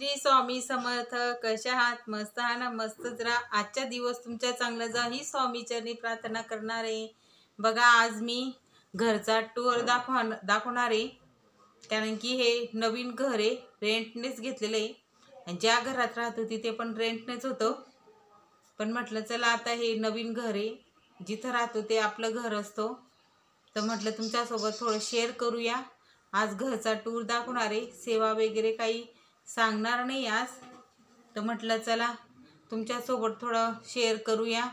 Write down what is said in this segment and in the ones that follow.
श्री स्वामी समर्थ. कशा आहात? मस्त आहात ना? मस्तच राहा. आजचा दिवस तुमच्या चांगला जा ही स्वामीचरणी प्रार्थना करणार आहे. बघा, आज मी घरचा टूर दाखवणार आहे. कारण की हे नवीन घर आहे, रेंटनेच घेतलेलं आहे. आणि ज्या घरात राहत होती ते पण रेंटनेच होतं. पण म्हटलं चला आता हे नवीन घर आहे, जिथं राहतो ते आपलं घर असतो, तर म्हटलं तुमच्यासोबत थोडं शेअर करूया. आज घरचा टूर दाखवणार आहे, सेवा वगैरे काही सांगणार नाही आज. तर म्हटलं चला तुमच्यासोबत थोडं शेअर करूया.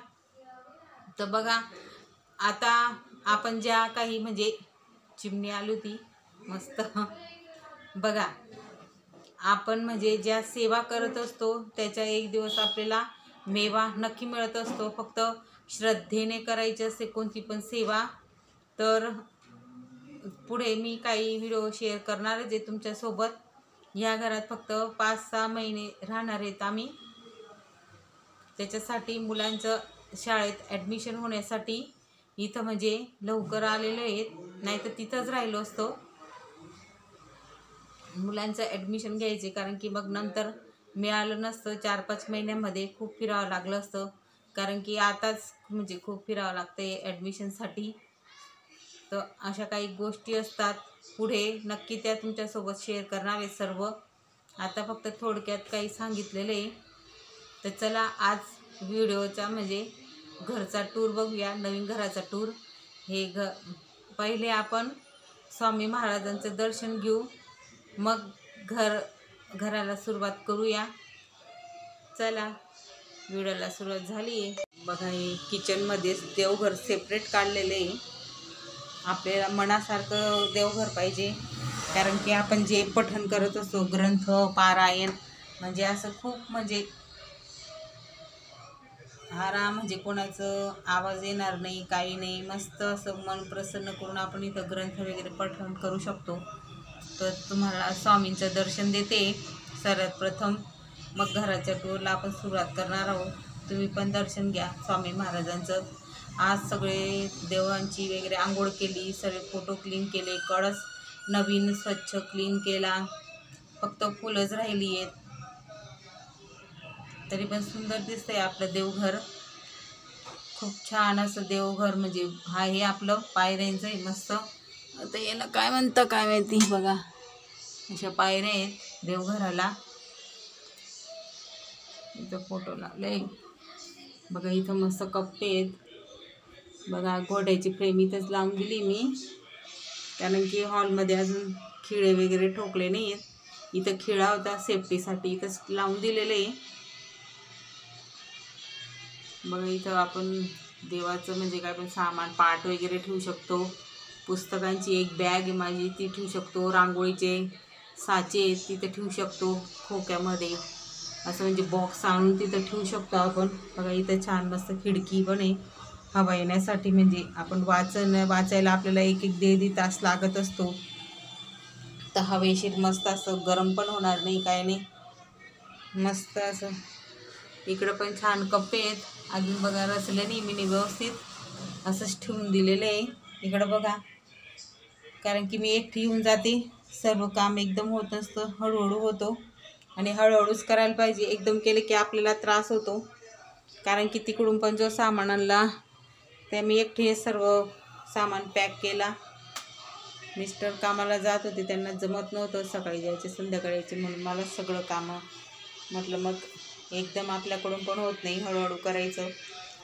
तर बघा, आता आपण ज्या काही म्हणजे चिमणी आली होती मस्त बघा, आपण म्हणजे ज्या सेवा करत असतो त्याच्या एक दिवस आपल्याला मेवा नक्की मिळत असतो. फक्त श्रद्धेने करायची असते कोणती पण सेवा. तर पुढे मी काही व्हिडिओ शेअर करणारच आहे तुमच्यासोबत. या घरात फक्त 5-6 महिने राहणार आहेत आम्ही. त्याच्यासाठी मुलांचं शाळेत ॲडमिशन होण्यासाठी इथं म्हणजे लवकर आलेलो आहेत, नाही तर तिथंच राहिलो असतो. मुलांचं ॲडमिशन घ्यायचे, कारण की मग नंतर मिळालं नसतं. 4-5 महिन्यामध्ये खूप फिरावं लागलं असतं, कारण की आताच म्हणजे खूप फिरावं लागतं ॲडमिशनसाठी. तर अशा काही गोष्टी असतात पुढे, नक्की त्या तुमच्यासोबत शेअर करणार आहे सर्व. आता फक्त थोडक्यात काही सांगितलेलं आहे. तर चला आज व्हिडिओचा म्हणजे घरचा टूर बघूया, नवीन घराचा टूर. हे पहिले आपण स्वामी महाराजांचं दर्शन घेऊ, मग घराला सुरुवात करूया. चला व्हिडिओला सुरुवात झाली आहे. बघा, हे किचनमध्येच देवघर सेपरेट काढलेलं आहे. आपल्याला मनासारखं देवघर पाहिजे, कारण की आपण जे पठण करत असतो, ग्रंथ पारायण, म्हणजे असं खूप म्हणजे आराम, म्हणजे कोणाचं आवाज येणार नाही, काही नाही. मस्त असं मन प्रसन्न करून आपण इथं ग्रंथ वगैरे पठण करू शकतो. तर तुम्हाला स्वामींचं दर्शन देते सर्वात प्रथम, मग घराच्या टूरला आपण सुरुवात करणार आहोत. तुम्ही पण दर्शन घ्या स्वामी महाराजांचं. आज सगळे देवांची वगैरे आंघोळ केली, सगळे फोटो क्लीन केले, कळस नवीन स्वच्छ क्लीन केला, फक्त फुलंच राहिली आहेत. तरी पण सुंदर दिसतंय आपलं देवघर. खूप छान असं देवघर, म्हणजे हा हे आपलं पायऱ्यांचं आहे मस्त. आता याला काय म्हणतं काय माहिती. बघा, अशा पायऱ्या आहेत देवघराला. इथं फोटो लावले बघा, इथं मस्त कप्पे आहेत. बघा, घोड्याची फ्रेम इथंच लावून दिली मी, कारण की हॉलमध्ये अजून खिळे वगैरे ठोकले नाही आहेत. इथं खिळा होता सेफ्टीसाठी, इथंच लावून दिलेलं आहे. बघा, इथं आपण देवाचं म्हणजे काय पण सामान पाट वगैरे ठेवू शकतो. पुस्तकांची एक बॅग आहे माझी, ती ठेवू शकतो. रांगोळीचे साचे तिथे ठेवू शकतो खोक्यामध्ये, असं म्हणजे बॉक्स आणून तिथं ठेवू शकतो आपण. बघा, इथं छान मस्त खिडकी पण आहे हवा येण्यासाठी. म्हणजे आपण वाचायला आपल्याला 1-1 तास लागत असतो, तर हवेशीर मस्त असं गरम पण होणार नाही, काय नाही, मस्त असं. इकडं पण छान कप्पे आहेत. अजून बघा, रचले नाही मी व्यवस्थित, असंच ठेवून दिलेलं आहे. इकडं बघा, कारण की मी एकटी येऊन जाते, सर्व काम एकदम होत असतं, हळूहळू होतो. आणि हळूहळूच करायला पाहिजे, एकदम केले की आपल्याला त्रास होतो. कारण की तिकडून पण जो सामान आणला ते मी एकटी सर्व सामान पॅक केला. मिस्टर कामाला जात होते, त्यांना जमत नव्हतं, सकाळी जायचे संध्याकाळी यायचे, म्हणून मला सगळं कामं म्हटलं मग एकदम आपल्याकडून पण होत नाही, हळूहळू करायचं.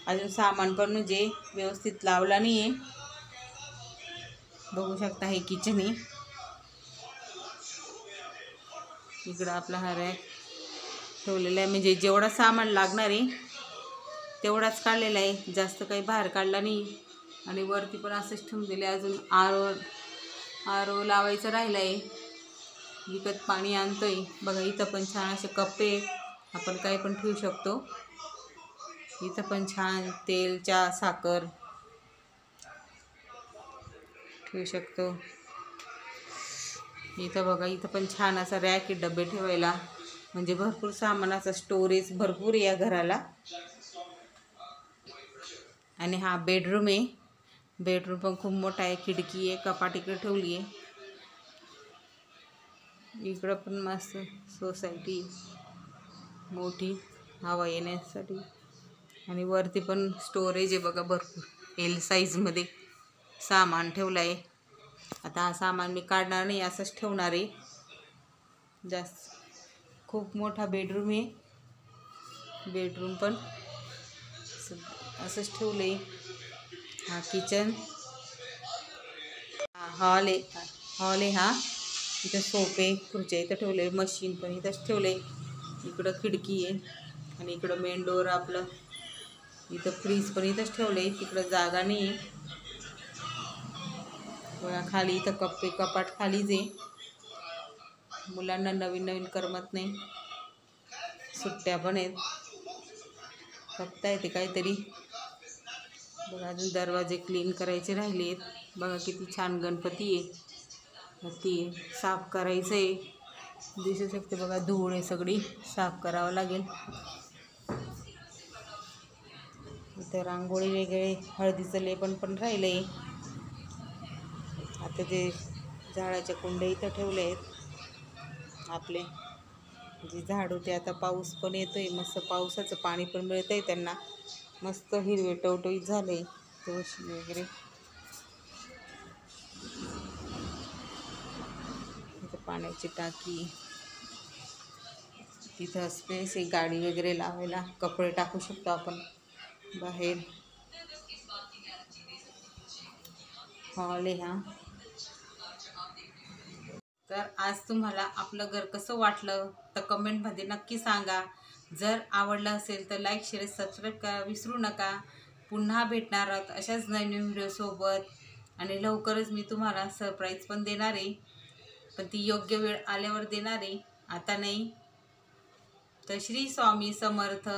अजून सामान पण म्हणजे व्यवस्थित लावला नाही आहे. बघू शकता, हे किचन आहे. इकडं आपला हा रॅक ठेवलेला आहे, म्हणजे जेवढा सामान लागणार आहे तेवढाच काढलेला आहे, जास्त काही बाहेर काढला नाही. आणि वरती पण असंच ठेवून दिले. अजून आरो लावायचं राहिलं आहे, विकत पाणी आणतोय. बघा, इथं पण छान असे कप्पे, आपण काही पण ठेवू शकतो. इथं पण छान तेल, चहा, साखर ठेवू शकतो. इथं बघा, इथं पण छान असा रॅक आहे डबे ठेवायला, म्हणजे भरपूर सामानाचा स्टोरेज भरपूर आहे या घराला. आणि हा बेडरूम आहे. बेडरूम पण खूप मोठा आहे, खिडकी आहे, कपाट इकडे ठेवली आहे. इकडं पण मस्त सोसायटी मोठी हवा येण्यासाठी. आणि वरती पण स्टोरेज आहे बघा, भरपूर एल साईजमध्ये सामान ठेवलं आहे. आता हा सामान मी काढणार नाही, असंच ठेवणार आहे. जास्त खूप मोठा बेडरूम आहे. बेडरूम पण असंच ठेवलं आहे. हा किचन, हॉल आहे हा. इथं सोफे खुर्च्या इथं ठेवले, मशीन पण इथंच ठेवले. इकडं खिडकी आहे आणि इकडं मेन डोर आपलं. इथं फ्रीज पण इथंच ठेवले, तिकडं जागा नाही आहे बघा. खाली इथं कपाट खालीच आहे. मुलांना नवीन नवीन करमत नाही, सुट्ट्या पण आहेत, बघता येते काहीतरी बघा. अजून दरवाजे क्लीन करायचे राहिले आहेत बघा. किती छान गणपती आहे. ती साफ करायचं आहे, दिसू शकते बघा. धूळ आहे सगळी, साफ करावं लागेल. इथं रांगोळी वगैरे, हळदीचं लेपन पण राहिलं आहे. आता ते झाडाच्या कुंड्या इथं ठेवले आहेत आपले. जे झाड होते, आता पाऊस पण येतोय, मस्त पावसाचं पाणी पण मिळतं आहे त्यांना. मस्त हिरवे टवटवीत झाले तुळशी वगैरे. इथं पाण्याची टाकी, तिथं स्पेस आहे गाडी वगैरे लावायला, कपडे टाकू शकतो आपण बाहेर. हॉल आहे हा. तर आज तुम्हाला आपलं घर कसं वाटलं तर कमेंटमध्ये नक्की सांगा. जर आवडलं असेल तर लाईक, शेअर, सबस्क्राईब करा विसरू नका. पुन्हा भेटणार आहोत अशाच नवीन व्हिडिओसोबत. आणि लवकरच मी तुम्हाला सरप्राईज पण देणार आहे, पण ती योग्य वेळ आल्यावर देणार आहे, आता नाही. तर श्री स्वामी समर्थ.